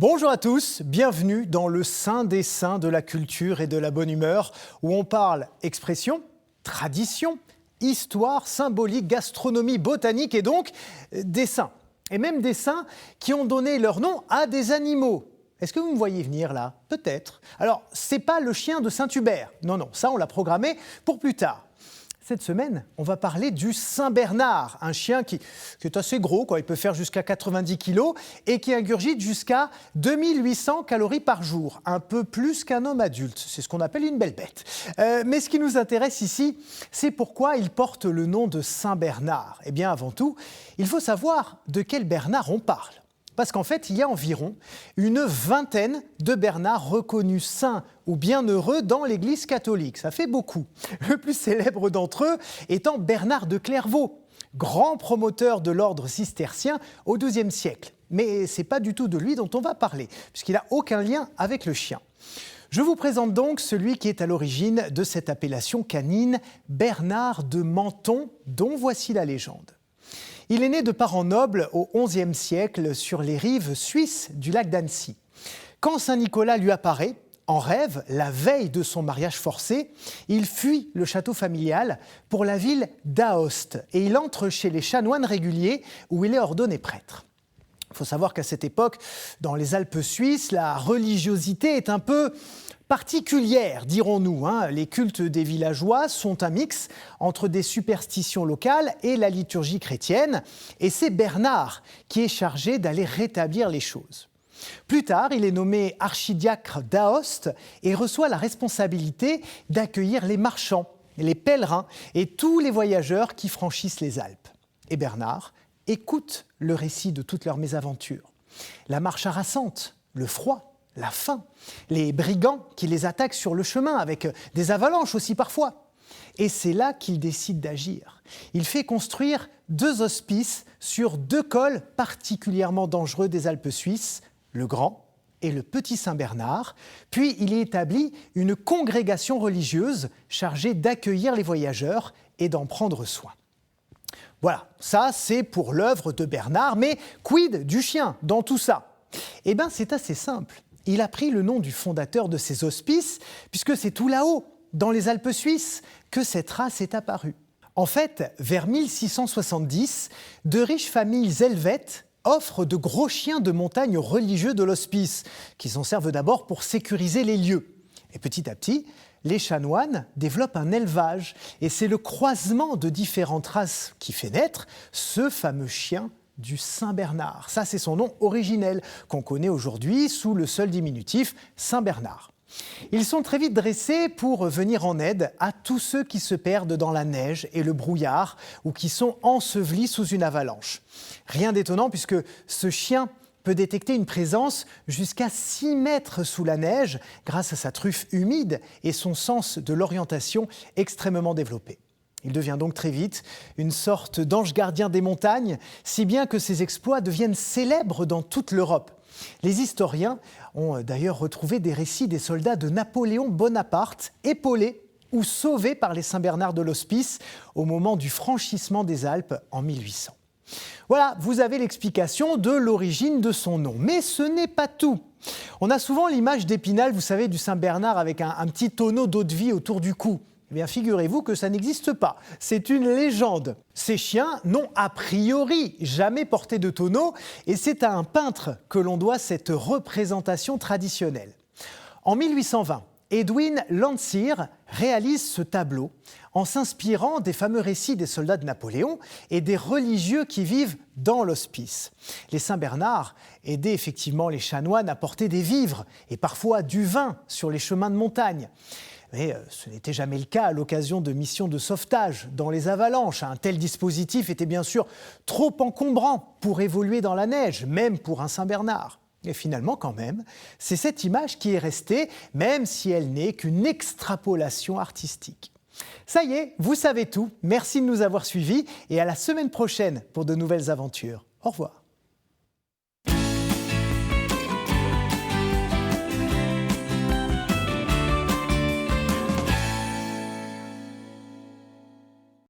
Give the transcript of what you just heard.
Bonjour à tous, bienvenue dans le Saint des Saints de la culture et de la bonne humeur, où on parle expression, tradition, histoire, symbolique, gastronomie, botanique et donc des saints. Et même des saints qui ont donné leur nom à des animaux. Est-ce que vous me voyez venir là? Peut-être. Alors, c'est pas le chien de Saint-Hubert. Non, ça on l'a programmé pour plus tard. Cette semaine, on va parler du Saint-Bernard, un chien qui est assez gros, il peut faire jusqu'à 90 kg et qui ingurgite jusqu'à 2800 calories par jour, un peu plus qu'un homme adulte. C'est ce qu'on appelle une belle bête. Mais ce qui nous intéresse ici, c'est pourquoi il porte le nom de Saint-Bernard. Eh bien, avant tout, il faut savoir de quel Bernard on parle. Parce qu'en fait, il y a environ une vingtaine de Bernards reconnus saints ou bienheureux dans l'Église catholique. Ça fait beaucoup. Le plus célèbre d'entre eux étant Bernard de Clairvaux, grand promoteur de l'ordre cistercien au XIIe siècle. Mais ce n'est pas du tout de lui dont on va parler, puisqu'il n'a aucun lien avec le chien. Je vous présente donc celui qui est à l'origine de cette appellation canine, Bernard de Menthon, dont voici la légende. Il est né de parents nobles au XIe siècle sur les rives suisses du lac d'Annecy. Quand Saint-Nicolas lui apparaît, en rêve, la veille de son mariage forcé, il fuit le château familial pour la ville d'Aoste et il entre chez les chanoines réguliers où il est ordonné prêtre. Il faut savoir qu'à cette époque, dans les Alpes suisses, la religiosité est un peu particulière, dirons-nous. Les cultes des villageois sont un mix entre des superstitions locales et la liturgie chrétienne. Et c'est Bernard qui est chargé d'aller rétablir les choses. Plus tard, il est nommé archidiacre d'Aoste et reçoit la responsabilité d'accueillir les marchands, les pèlerins et tous les voyageurs qui franchissent les Alpes. Et Bernard écoute le récit de toutes leurs mésaventures. La marche harassante, le froid, la faim, les brigands qui les attaquent sur le chemin, avec des avalanches aussi parfois. Et c'est là qu'il décide d'agir. Il fait construire 2 hospices sur 2 cols particulièrement dangereux des Alpes suisses, le Grand et le Petit Saint-Bernard. Puis il y établit une congrégation religieuse chargée d'accueillir les voyageurs et d'en prendre soin. Voilà, ça c'est pour l'œuvre de Bernard, mais quid du chien dans tout ça? Eh bien c'est assez simple. Il a pris le nom du fondateur de ces hospices, puisque c'est tout là-haut, dans les Alpes suisses, que cette race est apparue. En fait, vers 1670, de riches familles helvètes offrent de gros chiens de montagne aux religieux de l'hospice, qui s'en servent d'abord pour sécuriser les lieux. Et petit à petit, les chanoines développent un élevage, et c'est le croisement de différentes races qui fait naître ce fameux chien du Saint-Bernard. Ça, c'est son nom originel, qu'on connaît aujourd'hui sous le seul diminutif Saint-Bernard. Ils sont très vite dressés pour venir en aide à tous ceux qui se perdent dans la neige et le brouillard ou qui sont ensevelis sous une avalanche. Rien d'étonnant puisque ce chien peut détecter une présence jusqu'à 6 mètres sous la neige grâce à sa truffe humide et son sens de l'orientation extrêmement développé. Il devient donc très vite une sorte d'ange gardien des montagnes, si bien que ses exploits deviennent célèbres dans toute l'Europe. Les historiens ont d'ailleurs retrouvé des récits des soldats de Napoléon Bonaparte, épaulés ou sauvés par les Saint-Bernard de l'Hospice au moment du franchissement des Alpes en 1800. Voilà, vous avez l'explication de l'origine de son nom. Mais ce n'est pas tout. On a souvent l'image d'Épinal, vous savez, du Saint-Bernard avec un petit tonneau d'eau-de-vie autour du cou. Eh bien, figurez-vous que ça n'existe pas. C'est une légende. Ces chiens n'ont a priori jamais porté de tonneau et c'est à un peintre que l'on doit cette représentation traditionnelle. En 1820, Edwin Landseer réalise ce tableau en s'inspirant des fameux récits des soldats de Napoléon et des religieux qui vivent dans l'hospice. Les Saint-Bernard aidaient effectivement les chanoines à porter des vivres et parfois du vin sur les chemins de montagne. Mais ce n'était jamais le cas à l'occasion de missions de sauvetage dans les avalanches. Un tel dispositif était bien sûr trop encombrant pour évoluer dans la neige, même pour un Saint-Bernard. Et finalement, quand même, c'est cette image qui est restée, même si elle n'est qu'une extrapolation artistique. Ça y est, vous savez tout. Merci de nous avoir suivis et à la semaine prochaine pour de nouvelles aventures. Au revoir.